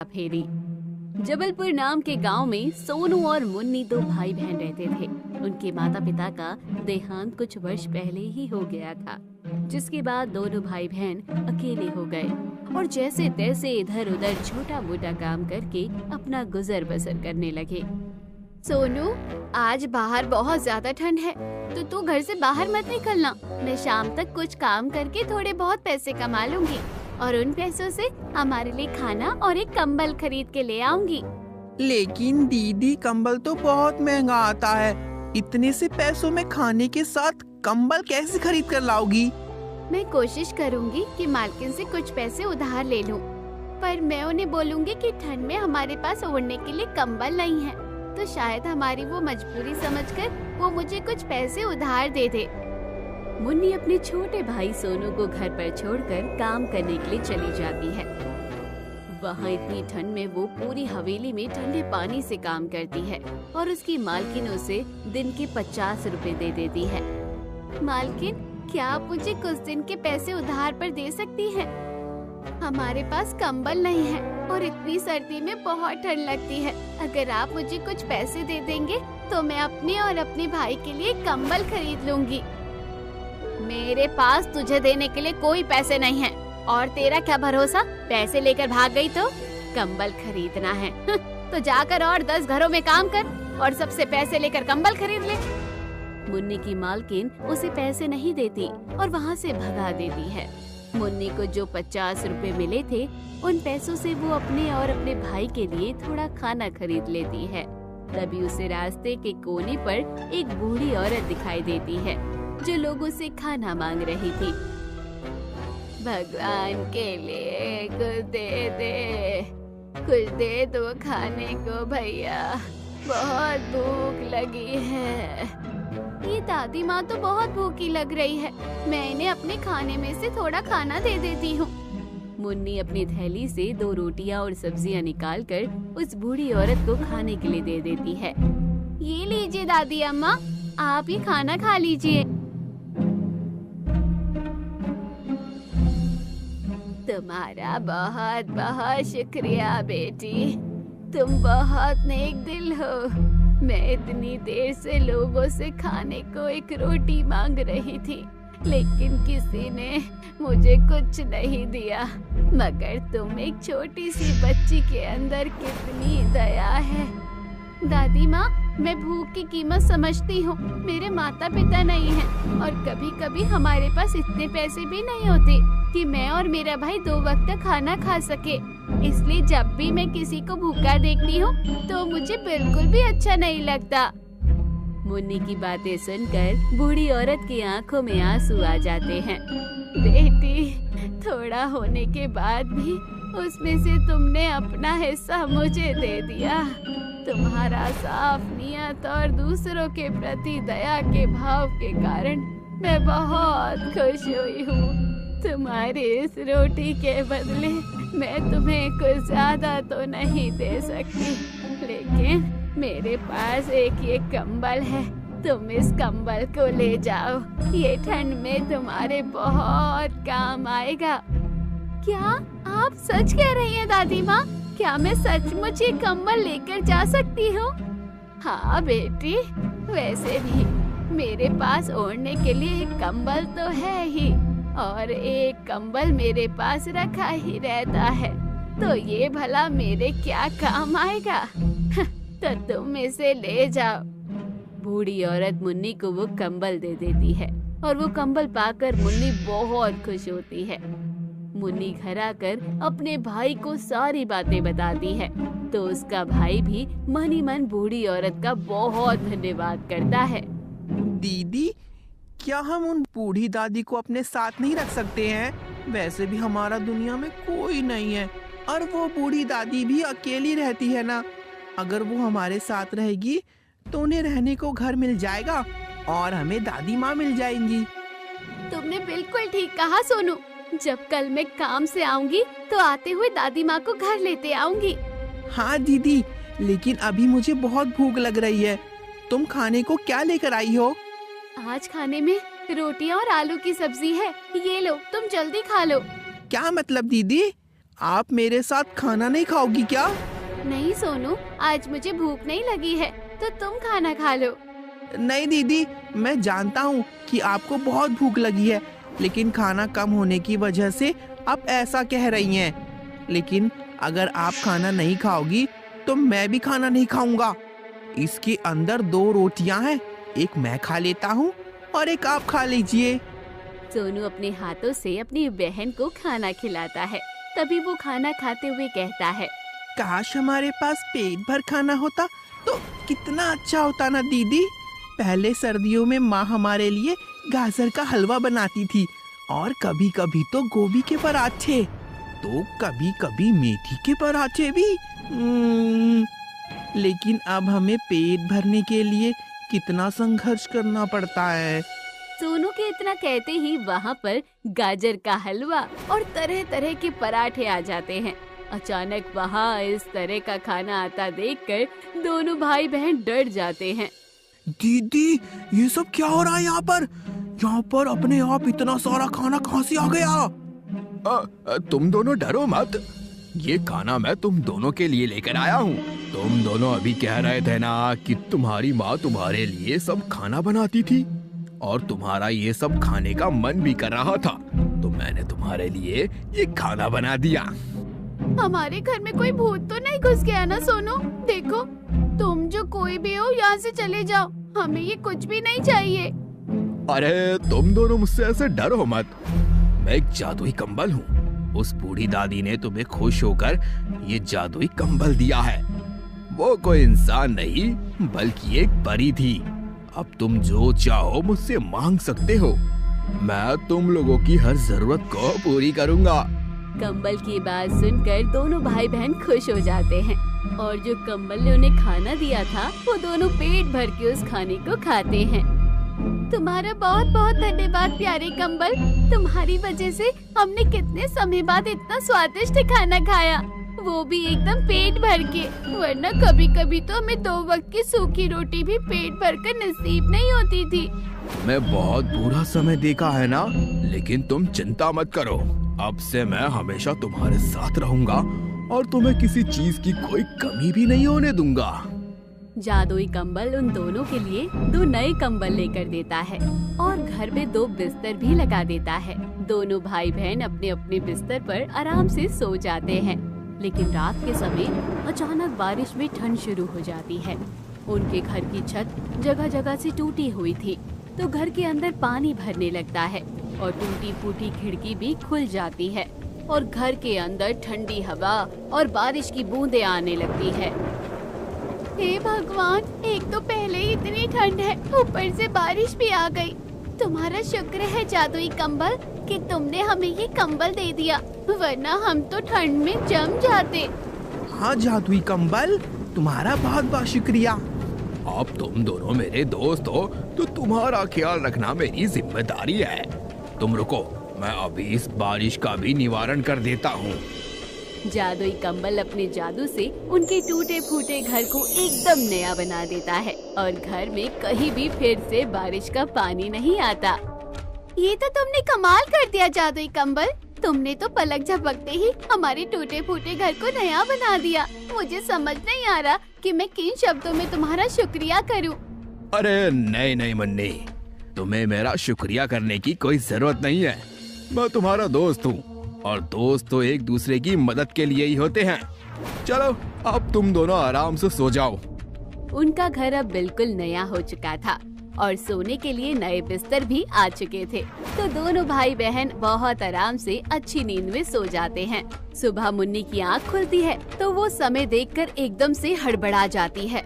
फेरी। जबलपुर नाम के गांव में सोनू और मुन्नी दो भाई बहन रहते थे। उनके माता पिता का देहांत कुछ वर्ष पहले ही हो गया था, जिसके बाद दोनों भाई बहन अकेले हो गए और जैसे तैसे इधर उधर छोटा मोटा काम करके अपना गुजर बसर करने लगे। सोनू, आज बाहर बहुत ज्यादा ठंड है, तो तू घर से बाहर मत निकलना। मैं शाम तक कुछ काम करके थोड़े बहुत पैसे कमा लूंगी और उन पैसों से हमारे लिए खाना और एक कंबल खरीद के ले आऊंगी। लेकिन दीदी, कंबल तो बहुत महंगा आता है। इतने से पैसों में खाने के साथ कंबल कैसे खरीद कर लाओगी? मैं कोशिश करूंगी कि मालकिन से कुछ पैसे उधार ले लूं, पर मैं उन्हें बोलूंगी कि ठंड में हमारे पास ओढ़ने के लिए कंबल नहीं है, तो शायद हमारी वो मजबूरी समझकर वो मुझे कुछ पैसे उधार दे दे। मुन्नी अपने छोटे भाई सोनू को घर पर छोड़कर काम करने के लिए चली जाती है। वहाँ इतनी ठंड में वो पूरी हवेली में ठंडे पानी से काम करती है और उसकी मालकिन उसे दिन के 50 रुपए दे देती है। मालकिन, क्या आप मुझे कुछ दिन के पैसे उधार पर दे सकती हैं? हमारे पास कंबल नहीं है और इतनी सर्दी में बहुत ठंड लगती है। अगर आप मुझे कुछ पैसे दे देंगे तो मैं अपने और अपने भाई के लिए कंबल खरीद लूंगी। मेरे पास तुझे देने के लिए कोई पैसे नहीं है और तेरा क्या भरोसा, पैसे लेकर भाग गई तो? कंबल खरीदना है तो जाकर और 10 घरों में काम कर और सबसे पैसे लेकर कंबल खरीद ले। मुन्नी की मालकिन उसे पैसे नहीं देती और वहाँ से भगा देती है। मुन्नी को जो 50 रुपए मिले थे, उन पैसों से वो अपने और अपने भाई के लिए थोड़ा खाना खरीद लेती है। तभी उसे रास्ते के कोने पर एक बूढ़ी औरत दिखाई देती है जो लोगों से खाना मांग रही थी। भगवान के लिए कुछ दे दो खाने को भैया, बहुत भूख लगी है। ये दादी माँ तो बहुत भूखी लग रही है, मैं इन्हें अपने खाने में से थोड़ा खाना दे देती हूँ। मुन्नी अपनी थैली से 2 रोटियाँ और सब्जियाँ निकालकर उस बूढ़ी औरत को खाने के लिए दे देती है। ये लीजिए दादी अम्मा, आप ये खाना खा लीजिए। तुम्हारा बहुत बहुत शुक्रिया बेटी, तुम बहुत नेक दिल हो। मैं इतनी देर से लोगों से खाने को एक रोटी मांग रही थी, लेकिन किसी ने मुझे कुछ नहीं दिया, मगर तुम एक छोटी सी बच्ची के अंदर कितनी दया है। दादी माँ, मैं भूख की कीमत समझती हूँ। मेरे माता पिता नहीं हैं और कभी कभी हमारे पास इतने पैसे भी नहीं होते कि मैं और मेरा भाई 2 वक्त का खाना खा सके। इसलिए जब भी मैं किसी को भूखा देखती हूँ तो मुझे बिल्कुल भी अच्छा नहीं लगता। मुन्नी की बातें सुनकर बूढ़ी औरत की आंखों में आंसू आ जाते हैं। बेटी, थोड़ा होने के बाद भी उसमें से तुमने अपना हिस्सा मुझे दे दिया। तुम्हारा साफ नियत और दूसरों के प्रति दया के भाव के कारण मैं बहुत खुश हुई हूँ। तुम्हारी इस रोटी के बदले मैं तुम्हें कुछ ज्यादा तो नहीं दे सकती, लेकिन मेरे पास एक ये कंबल है। तुम इस कंबल को ले जाओ, ये ठंड में तुम्हारे बहुत काम आएगा। क्या आप सच कह रही हैं दादी माँ? क्या मैं सचमुच ये कंबल लेकर जा सकती हूँ? हाँ बेटी, वैसे भी मेरे पास ओढ़ने के लिए एक कंबल तो है ही और एक कंबल मेरे पास रखा ही रहता है, तो ये भला मेरे क्या काम आएगा? तो तुम इसे ले जाओ। बूढ़ी औरत मुन्नी को वो कंबल दे देती है और वो कंबल पाकर मुन्नी बहुत खुश होती है। मुन्नी घर आकर अपने भाई को सारी बातें बताती है, तो उसका भाई भी मन ही मन बूढ़ी औरत का बहुत धन्यवाद करता है। दीदी, क्या हम उन बूढ़ी दादी को अपने साथ नहीं रख सकते हैं? वैसे भी हमारा दुनिया में कोई नहीं है और वो बूढ़ी दादी भी अकेली रहती है ना। अगर वो हमारे साथ रहेगी तो उन्हें रहने को घर मिल जाएगा और हमें दादी माँ मिल जाएंगी। तुमने बिल्कुल ठीक कहा सोनू। जब कल मैं काम से आऊंगी तो आते हुए दादी माँ को घर लेते आऊंगी। हाँ दीदी, लेकिन अभी मुझे बहुत भूख लग रही है। तुम खाने को क्या लेकर आई हो? आज खाने में रोटियां और आलू की सब्जी है। ये लो, तुम जल्दी खा लो। क्या मतलब दीदी? आप मेरे साथ खाना नहीं खाओगी क्या? नहीं सोनू, आज मुझे भूख नहीं लगी है, तो तुम खाना खा लो। नहीं दीदी, मैं जानता हूँ कि आपको बहुत भूख लगी है, लेकिन खाना कम होने की वजह से आप ऐसा कह रही हैं। लेकिन अगर आप खाना नहीं खाओगी तो मैं भी खाना नहीं खाऊंगा। इसके अंदर 2 रोटियां हैं, एक मैं खा लेता हूँ और एक आप खा लीजिए। सोनू अपने हाथों से अपनी बहन को खाना खिलाता है। तभी वो खाना खाते हुए कहता है, काश हमारे पास पेट भर खाना होता तो कितना अच्छा होता ना दीदी। पहले सर्दियों में माँ हमारे लिए गाजर का हलवा बनाती थी और कभी कभी तो गोभी के पराठे, तो कभी कभी मेथी के पराठे भी। लेकिन अब हमें पेट भरने के लिए कितना संघर्ष करना पड़ता है। सोनू के इतना कहते ही वहाँ पर गाजर का हलवा और तरह तरह के पराठे आ जाते हैं। अचानक वहाँ इस तरह का खाना आता देखकर दोनों भाई बहन डर जाते हैं। दीदी, ये सब क्या हो रहा है यहाँ पर? यहाँ पर अपने आप इतना सारा खाना कहाँ से आ गया? तुम दोनों डरो मत, ये खाना मैं तुम दोनों के लिए लेकर आया हूँ। तुम दोनों अभी कह रहे थे ना कि तुम्हारी माँ तुम्हारे लिए सब खाना बनाती थी और तुम्हारा ये सब खाने का मन भी कर रहा था, तो मैंने तुम्हारे लिए ये खाना बना दिया। हमारे घर में कोई भूत तो नहीं घुस गया ना सोनू? देखो, तुम जो कोई भी हो यहाँ से चले जाओ, हमें ये कुछ भी नहीं चाहिए। अरे तुम दोनों मुझसे ऐसे डरो मत, मैं एक जादुई कंबल हूँ। उस बूढ़ी दादी ने तुम्हें खुश होकर ये जादुई कंबल दिया है। वो कोई इंसान नहीं बल्कि एक परी थी। अब तुम जो चाहो मुझसे मांग सकते हो, मैं तुम लोगों की हर जरूरत को पूरी करूँगा। कंबल की बात सुनकर दोनों भाई बहन खुश हो जाते हैं और जो कंबल ने उन्हें खाना दिया था वो दोनों पेट भर के उस खाने को खाते हैं। तुम्हारा बहुत बहुत धन्यवाद प्यारे कंबल, तुम्हारी वजह से हमने कितने समय बाद इतना स्वादिष्ट खाना खाया, वो भी एकदम पेट भर के। वरना कभी कभी तो हमें 2 वक्त की सूखी रोटी भी पेट भर कर नसीब नहीं होती थी। मैं बहुत बुरा समय देखा है ना, लेकिन तुम चिंता मत करो, अब से मैं हमेशा तुम्हारे साथ रहूंगा और तुम्हें किसी चीज की कोई कमी भी नहीं होने दूंगा। जादुई कंबल उन दोनों के लिए 2 नए कंबल लेकर देता है और घर में 2 बिस्तर भी लगा देता है। दोनों भाई बहन अपने अपने बिस्तर पर आराम से सो जाते हैं। लेकिन रात के समय अचानक बारिश में ठंड शुरू हो जाती है। उनके घर की छत जगह जगह से टूटी हुई थी, तो घर के अंदर पानी भरने लगता है और टूटी फूटी खिड़की भी खुल जाती है और घर के अंदर ठंडी हवा और बारिश की बूंदें आने लगती है। हे भगवान, एक तो पहले ही इतनी ठंड है, ऊपर से बारिश भी आ गई। तुम्हारा शुक्र है जादुई कंबल कि तुमने हमें ये कंबल दे दिया, वरना हम तो ठंड में जम जाते। हाँ जादुई कंबल, तुम्हारा बहुत बहुत शुक्रिया। अब तुम दोनों मेरे दोस्त हो तो तुम्हारा ख्याल रखना मेरी जिम्मेदारी है। तुम रुको, मैं अभी इस बारिश का भी निवारण कर देता हूँ। जादुई कंबल अपने जादू से उनके टूटे फूटे घर को एकदम नया बना देता है और घर में कहीं भी फिर से बारिश का पानी नहीं आता। ये तो तुमने कमाल कर दिया जादुई कंबल, तुमने तो पलक झपकते ही हमारे टूटे फूटे घर को नया बना दिया। मुझे समझ नहीं आ रहा कि मैं किन शब्दों में तुम्हारा शुक्रिया करूं। अरे नहीं नहीं मुन्नी, तुम्हें मेरा शुक्रिया करने की कोई जरूरत नहीं है। मैं तुम्हारा दोस्त हूँ और दोस्त तो एक दूसरे की मदद के लिए ही होते हैं। चलो अब तुम दोनों आराम से सो जाओ। उनका घर अब बिल्कुल नया हो चुका था और सोने के लिए नए बिस्तर भी आ चुके थे, तो दोनों भाई बहन बहुत आराम से अच्छी नींद में सो जाते हैं। सुबह मुन्नी की आँख खुलती है तो वो समय देखकर एकदम से हड़बड़ा जाती है।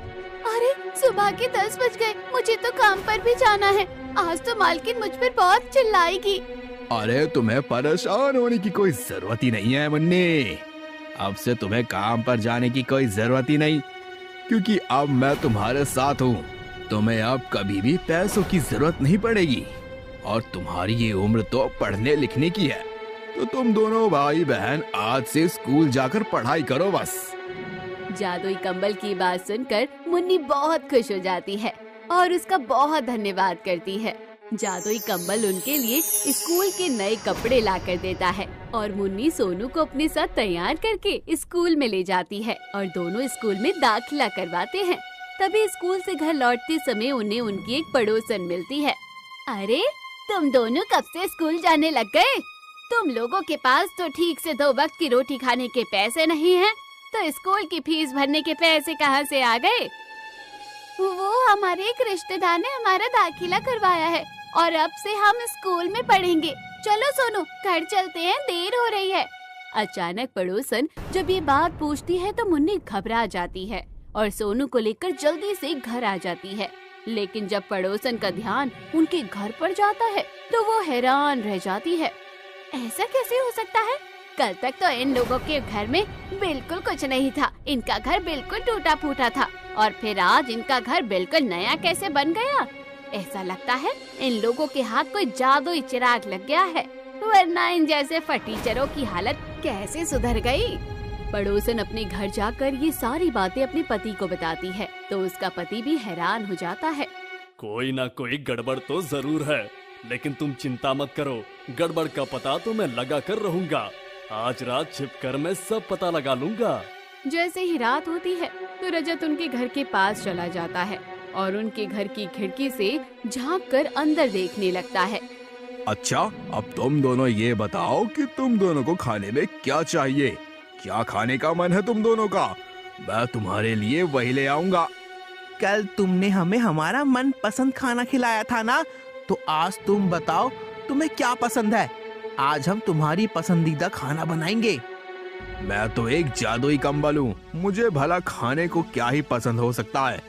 अरे सुबह के 10 बज गए, मुझे तो काम पर भी जाना है। आज तो मालकिन मुझ पर बहुत चिल्लाएगी। अरे तुम्हें परेशान होने की कोई जरूरत ही नहीं है मुन्नी, अब से तुम्हें काम पर जाने की कोई जरूरत ही नहीं, क्योंकि अब मैं तुम्हारे साथ हूँ। तुम्हें अब कभी भी पैसों की जरूरत नहीं पड़ेगी और तुम्हारी ये उम्र तो पढ़ने लिखने की है, तो तुम दोनों भाई बहन आज से स्कूल जाकर पढ़ाई करो बस। जादुई कंबल की बात सुनकर मुन्नी बहुत खुश हो जाती है और उसका बहुत धन्यवाद करती है। जादुई कंबल उनके लिए स्कूल के नए कपड़े लाकर देता है और मुन्नी सोनू को अपने साथ तैयार करके स्कूल में ले जाती है और दोनों स्कूल में दाखिला करवाते हैं। तभी स्कूल से घर लौटते समय उन्हें उनकी एक पड़ोसन मिलती है। अरे तुम दोनों कब से स्कूल जाने लग गए? तुम लोगों के पास तो ठीक से 2 वक्त की रोटी खाने के पैसे नहीं हैं, तो स्कूल की फीस भरने के पैसे कहाँ से आ गए? वो हमारे एक रिश्तेदार ने हमारा दाखिला करवाया है और अब से हम स्कूल में पढ़ेंगे। चलो सोनू घर चलते हैं, देर हो रही है। अचानक पड़ोसन जब ये बात पूछती है तो मुन्नी घबरा जाती है और सोनू को लेकर जल्दी से घर आ जाती है। लेकिन जब पड़ोसन का ध्यान उनके घर पर जाता है तो वो हैरान रह जाती है। ऐसा कैसे हो सकता है? कल तक तो इन लोगों के घर में बिल्कुल कुछ नहीं था, इनका घर बिल्कुल टूटा फूटा था और फिर आज इनका घर बिल्कुल नया कैसे बन गया? ऐसा लगता है इन लोगों के हाथ कोई जादुई चिराग लग गया है, वरना इन जैसे फटीचरों की हालत कैसे सुधर गई? पड़ोसन अपने घर जाकर ये सारी बातें अपने पति को बताती है तो उसका पति भी हैरान हो जाता है। कोई ना कोई गड़बड़ तो जरूर है, लेकिन तुम चिंता मत करो, गड़बड़ का पता तो मैं लगा कर रहूंगा। आज रात छिपकर मैं सब पता लगा लूंगा। जैसे ही रात होती है तो रजत उनके घर के पास चला जाता है और उनके घर की खिड़की से झांक कर अंदर देखने लगता है। अच्छा, अब तुम दोनों ये बताओ कि तुम दोनों को खाने में क्या चाहिए? क्या खाने का मन है तुम दोनों का? मैं तुम्हारे लिए वही ले आऊंगा। कल तुमने हमें हमारा मन पसंद खाना खिलाया था ना, तो आज तुम बताओ तुम्हें क्या पसंद है? आज हम तुम्हारी पसंदीदा खाना बनाएंगे। मैं तो एक जादुई कंबल हूँ, मुझे भला खाने को क्या ही पसंद हो सकता है।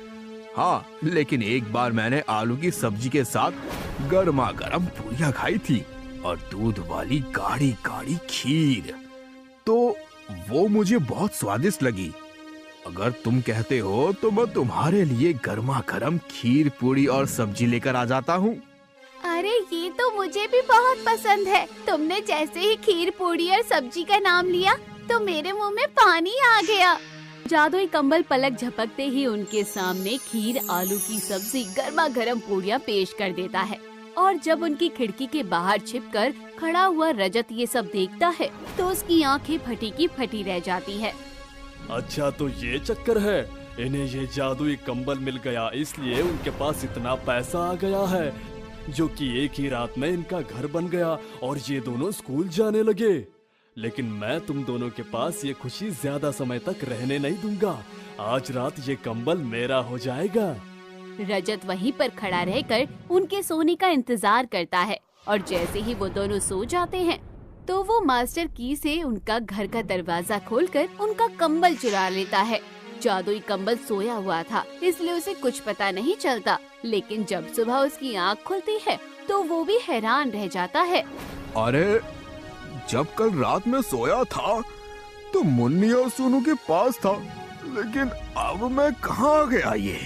हाँ, लेकिन एक बार मैंने आलू की सब्जी के साथ गर्मा गर्म पूरियां खाई थी और दूध वाली गाढ़ी गाढ़ी खीर, तो वो मुझे बहुत स्वादिष्ट लगी। अगर तुम कहते हो तो मैं तुम्हारे लिए गर्मा गर्म खीर पूरी और सब्जी लेकर आ जाता हूँ। अरे ये तो मुझे भी बहुत पसंद है। तुमने जैसे ही खीर पूरी और सब्जी का नाम लिया तो मेरे मुंह में पानी आ गया। जादुई कंबल पलक झपकते ही उनके सामने खीर, आलू की सब्जी, गर्मा गर्म पूरियां पेश कर देता है और जब उनकी खिड़की के बाहर छिपकर खड़ा हुआ रजत ये सब देखता है तो उसकी आंखें फटी की फटी रह जाती है। अच्छा, तो ये चक्कर है, इन्हें ये जादुई कंबल मिल गया इसलिए उनके पास इतना पैसा आ गया है, जो कि एक ही रात में इनका घर बन गया और ये दोनों स्कूल जाने लगे। लेकिन मैं तुम दोनों के पास ये खुशी ज्यादा समय तक रहने नहीं दूंगा। आज रात ये कंबल मेरा हो जाएगा। रजत वहीं पर खड़ा रहकर उनके सोने का इंतजार करता है और जैसे ही वो दोनों सो जाते हैं तो वो मास्टर की से उनका घर का दरवाजा खोलकर उनका कंबल चुरा लेता है। जादुई कंबल सोया हुआ था इसलिए उसे कुछ पता नहीं चलता, लेकिन जब सुबह उसकी आँख खुलती है तो वो भी हैरान रह जाता है। अरे, जब कल रात में सोया था तो मुन्नी और सोनू के पास था, लेकिन अब मैं कहाँ गया ये?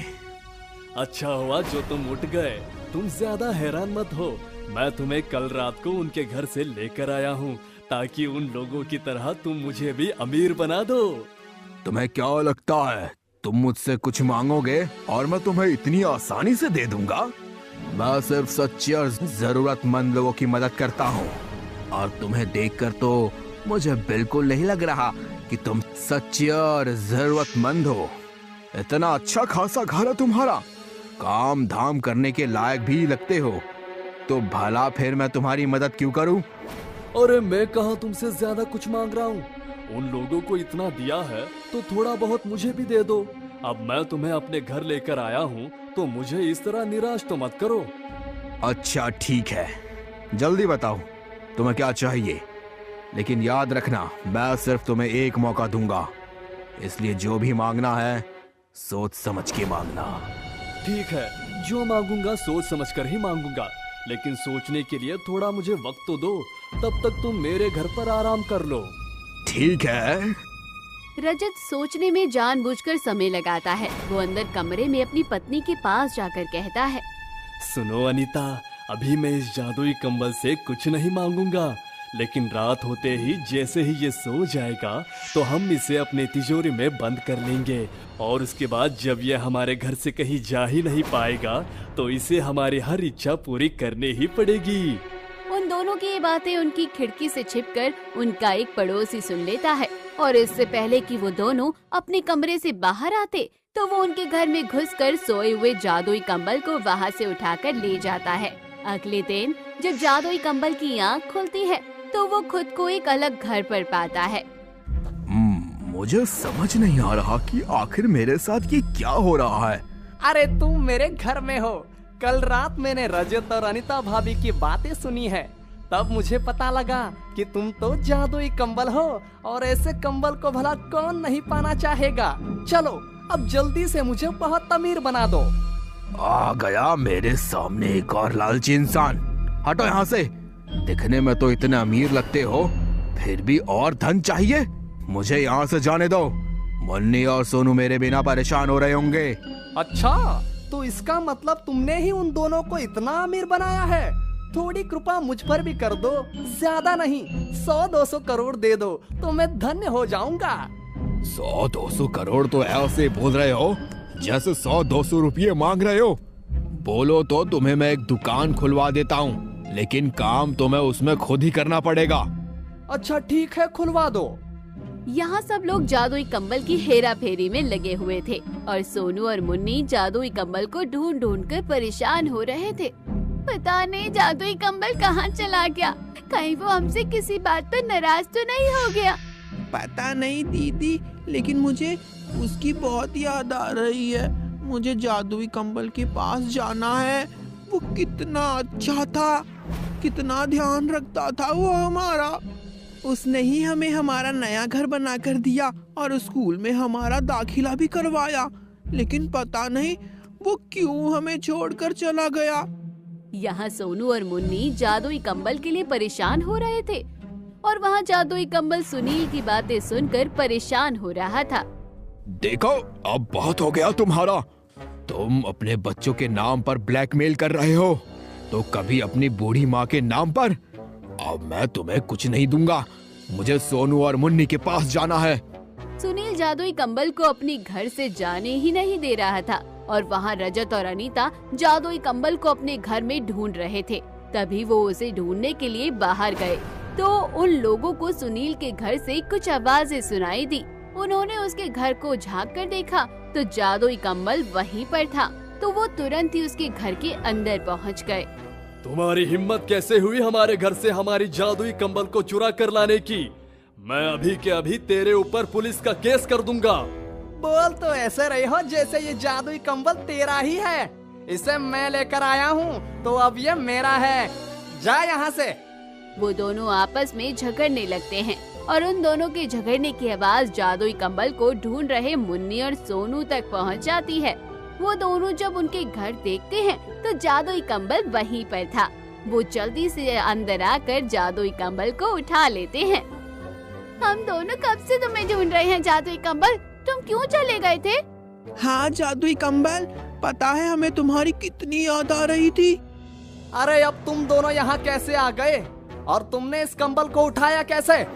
अच्छा हुआ जो तुम उठ गए। तुम ज्यादा हैरान मत हो, मैं तुम्हें कल रात को उनके घर से लेकर आया हूँ ताकि उन लोगों की तरह तुम मुझे भी अमीर बना दो। तुम्हें क्या लगता है तुम मुझसे कुछ मांगोगे और मैं तुम्हें इतनी आसानी से दे दूंगा? मैं सिर्फ सच्चे और जरूरतमंद लोगों की मदद करता हूँ और तुम्हें देखकर तो मुझे बिल्कुल नहीं लग रहा कि तुम सच्चे और जरूरतमंद हो। इतना अच्छा खासा घर है तुम्हारा, काम धाम करने के लायक भी लगते हो, तो भला फिर मैं तुम्हारी मदद क्यों करूं? अरे मैं कहाँ तुमसे ज्यादा कुछ मांग रहा हूँ, उन लोगों को इतना दिया है तो थोड़ा बहुत मुझे भी दे दो। अब मैं तुम्हें अपने घर लेकर आया हूँ तो मुझे इस तरह निराश तो मत करो। अच्छा ठीक है, जल्दी बताओ तुम्हें क्या चाहिए, लेकिन याद रखना मैं सिर्फ तुम्हें एक मौका दूंगा, इसलिए जो भी मांगना है सोच समझ के मांगना। ठीक है, जो मांगूंगा सोच समझ कर ही मांगूंगा, लेकिन सोचने के लिए थोड़ा मुझे वक्त तो दो, तब तक तुम मेरे घर पर आराम कर लो। ठीक है। रजत सोचने में जानबूझकर समय लगाता है। वो अंदर कमरे में अपनी पत्नी के पास जाकर कहता है, सुनो अनीता, अभी मैं इस जादुई कंबल से कुछ नहीं मांगूंगा, लेकिन रात होते ही जैसे ही ये सो जाएगा तो हम इसे अपने तिजोरी में बंद कर लेंगे और उसके बाद जब ये हमारे घर से कहीं जा ही नहीं पाएगा तो इसे हमारी हर इच्छा पूरी करनी ही पड़ेगी। उन दोनों की ये बातें उनकी खिड़की से छिपकर उनका एक पड़ोसी सुन लेता है और इससे पहले कि वो दोनों अपने कमरे से बाहर आते तो वो उनके घर में घुसकर सोए हुए जादुई कंबल को वहाँ से उठाकर ले जाता है। अगले दिन जब जादुई कंबल की आँख खुलती है तो वो खुद को एक अलग घर पर पाता है। मुझे समझ नहीं आ रहा कि आखिर मेरे साथ ये क्या हो रहा है। अरे तुम मेरे घर में हो। कल रात मैंने रजत और अनीता भाभी की बातें सुनी है, तब मुझे पता लगा कि तुम तो जादुई कंबल हो और ऐसे कंबल को भला कौन नहीं पाना चाहेगा। चलो अब जल्दी से मुझे बहुत अमीर बना दो। आ गया मेरे सामने एक और लालची इंसान। हटो यहाँ से। दिखने में तो इतने अमीर लगते हो, फिर भी और धन चाहिए। मुझे यहाँ से जाने दो। मुन्नी और सोनू मेरे बिना परेशान हो रहे होंगे। अच्छा, तो इसका मतलब तुमने ही उन दोनों को इतना अमीर बनाया है। थोड़ी कृपा मुझ पर भी कर दो, ज्यादा नहीं, 100-200 करोड़ दे दो तो मैं धन्य हो जाऊंगा। 100-200 करोड़ तो ऐसे बोल रहे हो जैसे 100-200 रुपये मांग रहे हो। बोलो तो तुम्हें मैं एक दुकान खुलवा देता हूँ, लेकिन काम तुम्हें उसमें खुद ही करना पड़ेगा। अच्छा ठीक है, खुलवा दो। यहाँ सब लोग जादुई कंबल की हेरा फेरी में लगे हुए थे और सोनू और मुन्नी जादुई कंबल को ढूंढ ढूंढ कर परेशान हो रहे थे। पता नहीं जादुई कंबल कहाँ चला गया, कहीं वो हमसे किसी बात पर नाराज तो नहीं हो गया। पता नहीं दीदी, लेकिन मुझे उसकी बहुत याद आ रही है। मुझे जादुई कंबल के पास जाना है। वो कितना अच्छा था, कितना ध्यान रखता था वो हमारा। उसने ही हमें हमारा नया घर बनाकर दिया और स्कूल में हमारा दाखिला भी करवाया, लेकिन पता नहीं वो क्यों हमें छोड़कर चला गया। यहाँ सोनू और मुन्नी जादुई कंबल के लिए परेशान हो रहे थे और वहाँ जादुई कंबल सुनील की बातें सुनकर परेशान हो रहा था। देखो, अब बहुत हो गया तुम्हारा। तुम अपने बच्चों के नाम पर ब्लैकमेल कर रहे हो, तो कभी अपनी बूढ़ी माँ के नाम पर। अब मैं तुम्हें कुछ नहीं दूंगा। मुझे सोनू और मुन्नी के पास जाना है। सुनील जादुई कंबल को अपनी घर से जाने ही नहीं दे रहा था और वहाँ रजत और अनीता जादुई कंबल को अपने घर में ढूंढ रहे थे। तभी वो उसे ढूंढने के लिए बाहर गए तो उन लोगों को सुनील के घर से कुछ आवाजें सुनाई दी। उन्होंने उसके घर को झांक कर देखा तो जादुई कंबल वहीं पर था, तो वो तुरंत ही उसके घर के अंदर पहुंच गए। तुम्हारी हिम्मत कैसे हुई हमारे घर से हमारी जादुई कंबल को चुरा कर लाने की? मैं अभी के अभी तेरे ऊपर पुलिस का केस कर दूंगा। बोल तो ऐसे रही हो जैसे ये जादुई कंबल तेरा ही है। इसे मैं लेकर आया हूँ तो अब ये मेरा है। जा यहाँ से। वो दोनों आपस में झगड़ने लगते हैं और उन दोनों के झगड़ने की आवाज जादुई कंबल को ढूंढ रहे मुन्नी और सोनू तक पहुंच जाती है। वो दोनों जब उनके घर देखते हैं तो जादुई कंबल वहीं पर था। वो जल्दी से अंदर आकर जादुई कंबल को उठा लेते हैं। हम दोनों कब से तुम्हें ढूंढ रहे हैं जादुई कंबल, तुम क्यों चले गए थे? हाँ जादुई कंबल, पता है हमें तुम्हारी कितनी याद आ रही थी। अरे अब तुम दोनों यहाँ कैसे आ गए और तुमने इस कंबल को उठाया कैसे?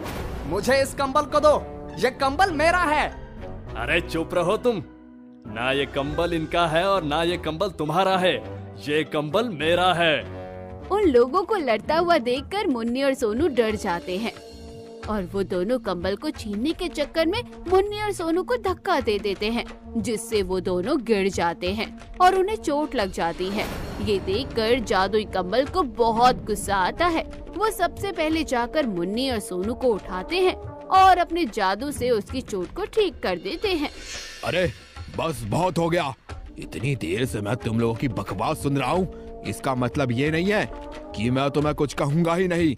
मुझे इस कंबल को दो, ये कंबल मेरा है। अरे चुप रहो तुम। ना ये कंबल इनका है और ना ये कंबल तुम्हारा है, ये कंबल मेरा है। उन लोगों को लड़ता हुआ देखकर मुन्नी और सोनू डर जाते हैं और वो दोनों कंबल को छीनने के चक्कर में मुन्नी और सोनू को धक्का दे देते हैं, जिससे वो दोनों गिर जाते हैं और उन्हें चोट लग जाती है। ये देखकर जादुई कंबल को बहुत गुस्सा आता है। वो सबसे पहले जाकर मुन्नी और सोनू को उठाते हैं और अपने जादू से उसकी चोट को ठीक कर देते हैं। अरे बस बहुत हो गया। इतनी देर से मैं तुम लोगों की बकवास सुन रहा हूँ। इसका मतलब ये नहीं है कि मैं तुम्हें कुछ कहूँगा ही नहीं।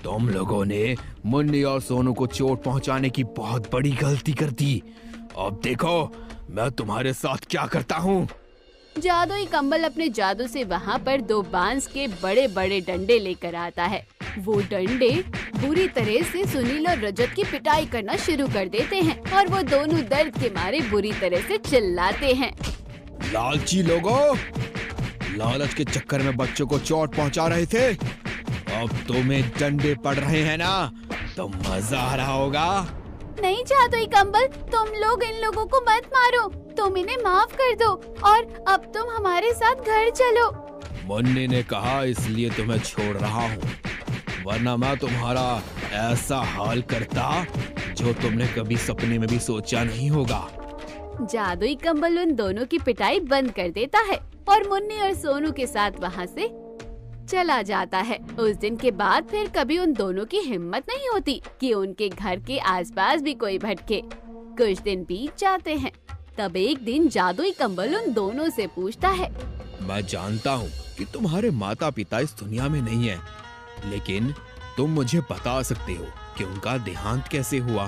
तुम लोगों ने मुन्नी और सोनू को चोट पहुँचाने की बहुत बड़ी गलती कर दी। अब देखो मैं तुम्हारे साथ क्या करता हूँ। जादुई कंबल अपने जादू से वहाँ पर 2 बांस के बड़े बड़े डंडे लेकर आता है। वो डंडे बुरी तरह से सुनील और रजत की पिटाई करना शुरू कर देते हैं और वो दोनों दर्द के मारे बुरी तरह से चिल्लाते हैं। लालची लोगों, लालच के चक्कर में बच्चों को चोट पहुंचा रहे थे। अब तुम्हें डंडे पड़ रहे हैं ना, तो मजा आ रहा होगा। नहीं जादुई कंबल, तुम लोग इन लोगों को मत मारो, तुम इन्हें माफ कर दो और अब तुम हमारे साथ घर चलो। मुन्नी ने कहा इसलिए तुम्हें छोड़ रहा हूँ। वरना मैं तुम्हारा ऐसा हाल करता जो तुमने कभी सपने में भी सोचा नहीं होगा। जादुई कंबल उन दोनों की पिटाई बंद कर देता है और मुन्नी और सोनू के साथ वहाँ से चला जाता है। उस दिन के बाद फिर कभी उन दोनों की हिम्मत नहीं होती कि उनके घर के आसपास भी कोई भटके। कुछ दिन बीत जाते हैं। तब एक दिन जादुई कंबल उन दोनों से पूछता है, मैं जानता हूँ कि तुम्हारे माता पिता इस दुनिया में नहीं है, लेकिन तुम मुझे बता सकते हो कि उनका देहांत कैसे हुआ।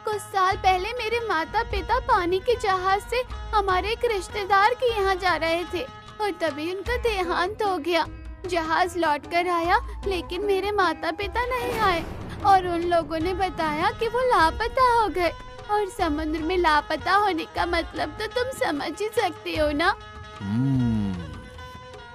कुछ साल पहले मेरे माता पिता पानी के जहाज से हमारे एक रिश्तेदार के यहाँ जा रहे थे और तभी उनका देहांत हो गया। जहाज लौट कर आया लेकिन मेरे माता पिता नहीं आए और उन लोगों ने बताया कि वो लापता हो गए। और समुद्र में लापता होने का मतलब तो तुम समझ ही सकते हो ना।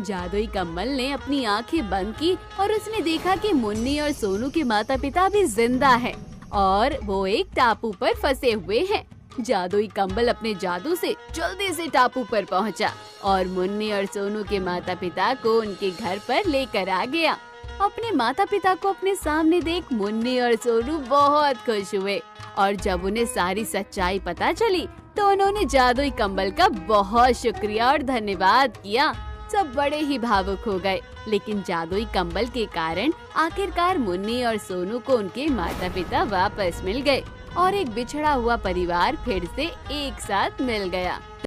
जादुई कंबल ने अपनी आंखें बंद की और उसने देखा कि मुन्नी और सोनू के माता पिता भी जिंदा हैं और वो एक टापू पर फंसे हुए हैं। जादुई कंबल अपने जादू से जल्दी से टापू पर पहुंचा और मुन्नी और सोनू के माता पिता को उनके घर पर लेकर आ गया। अपने माता पिता को अपने सामने देख मुन्नी और सोनू बहुत खुश हुए और जब उन्हें सारी सच्चाई पता चली तो उन्होंने जादुई कंबल का बहुत शुक्रिया और धन्यवाद किया। सब बड़े ही भावुक हो गए, लेकिन जादुई कंबल के कारण आखिरकार मुन्नी और सोनू को उनके माता पिता वापस मिल गए और एक बिछड़ा हुआ परिवार फिर से एक साथ मिल गया।